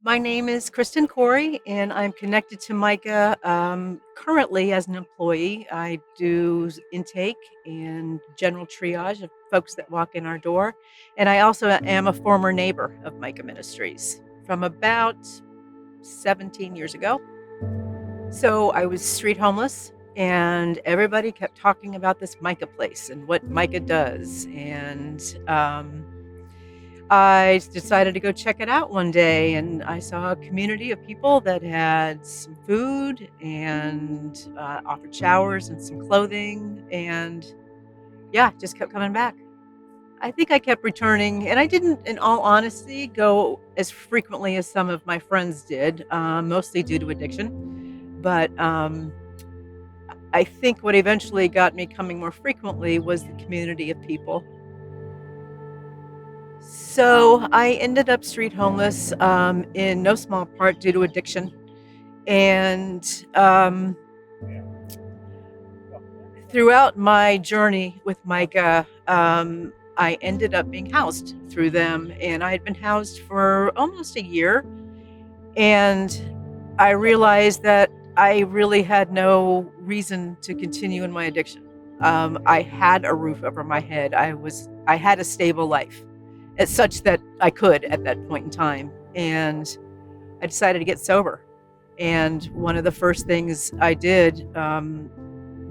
My name is Kristen Corey, and I'm connected to Micah currently as an employee. I do intake and general triage of folks that walk in our door. And I also am a former neighbor of Micah Ministries from about 17 years ago. So I was street homeless, and everybody kept talking about this Micah place and what Micah does. And I decided to go check it out one day, and I saw a community of people that had some food and offered showers and some clothing. And yeah, just kept coming back. I think I kept returning, and I didn't, in all honesty, go as frequently as some of my friends did, mostly due to addiction. But I think what eventually got me coming more frequently was the community of people. So I ended up street homeless in no small part due to addiction. And throughout my journey with Micah, I ended up being housed through them. And I had been housed for almost a year. And I realized that I really had no reason to continue in my addiction. I had a roof over my head. I had a stable life. It's such that I could at that point in time. And I decided to get sober. And one of the first things I did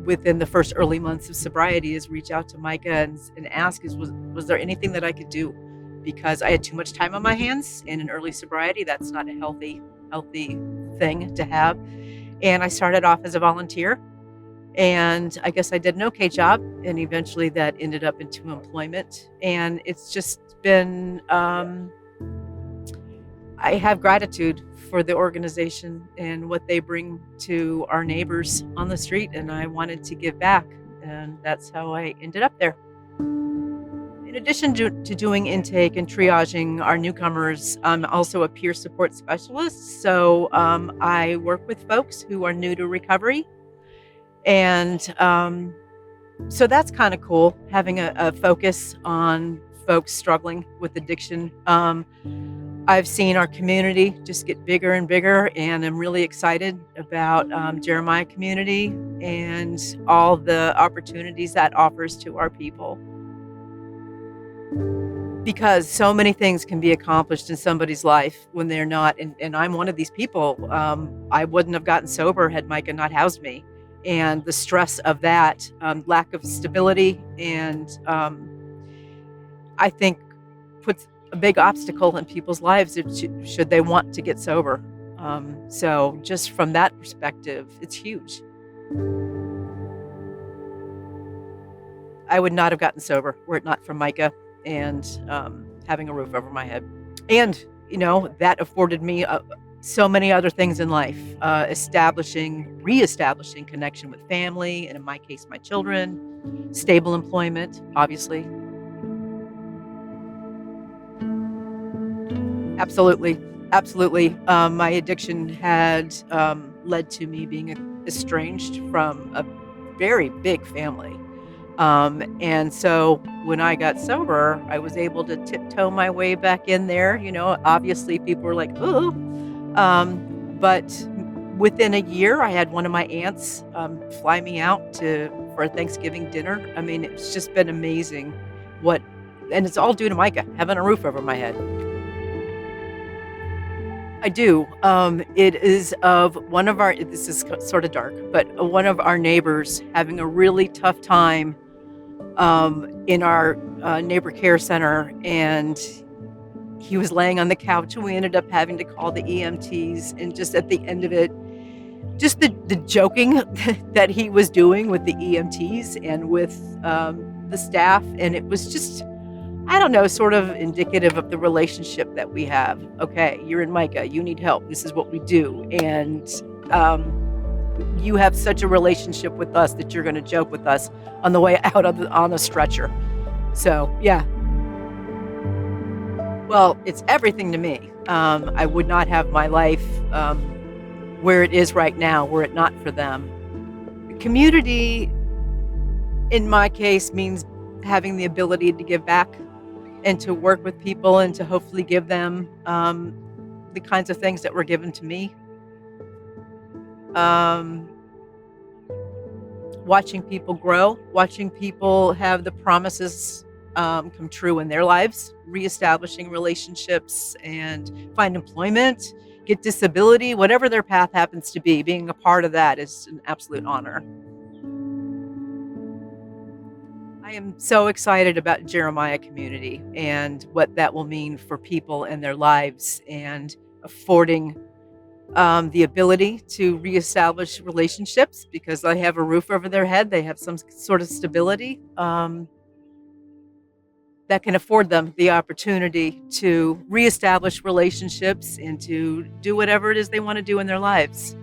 within the first early months of sobriety is reach out to Micah and ask, was there anything that I could do? Because I had too much time on my hands in an early sobriety. That's not a healthy thing to have. And I started off as a volunteer. And I guess I did an okay job. And eventually that ended up into employment. And it's just been, I have gratitude for the organization and what they bring to our neighbors on the street. And I wanted to give back. And that's how I ended up there. In addition to doing intake and triaging our newcomers, I'm also a peer support specialist. So I work with folks who are new to recovery. And so that's kind of cool, having a focus on folks struggling with addiction. I've seen our community just get bigger and bigger, and I'm really excited about Jeremiah community and all the opportunities that offers to our people. Because so many things can be accomplished in somebody's life when they're not, and I'm one of these people. I wouldn't have gotten sober had Micah not housed me. And the stress of that, lack of stability, and I think puts a big obstacle in people's lives should they want to get sober. So just from that perspective, it's huge. I would not have gotten sober were it not for Micah and having a roof over my head. And, that afforded me so many other things in life, reestablishing connection with family, and in my case, my children, stable employment, obviously. Absolutely. Absolutely. My addiction had led to me being estranged from a very big family. And so when I got sober, I was able to tiptoe my way back in there. Obviously people were like, oh, but within a year, I had one of my aunts fly me out for a Thanksgiving dinner. I mean, it's just been amazing and it's all due to Micah having a roof over my head. I do. It is of this is sort of dark, but one of our neighbors having a really tough time in our neighbor care center, and he was laying on the couch, and we ended up having to call the EMTs. And just at the end of it, just the joking that he was doing with the EMTs and with the staff, and it was just, I don't know, sort of indicative of the relationship that we have. Okay, you're in Micah, you need help, this is what we do. And you have such a relationship with us that you're going to joke with us on the way out on a stretcher. So, yeah. Well, it's everything to me. I would not have my life where it is right now were it not for them. Community, in my case, means having the ability to give back and to work with people and to hopefully give them the kinds of things that were given to me. Um, Watching people grow, watching people have the promises come true in their lives, reestablishing relationships and find employment, get disability, whatever their path happens to be, being a part of that is an absolute honor. I am so excited about Jeremiah Community and what that will mean for people and their lives and affording the ability to reestablish relationships because they have a roof over their head. They have some sort of stability that can afford them the opportunity to reestablish relationships and to do whatever it is they want to do in their lives.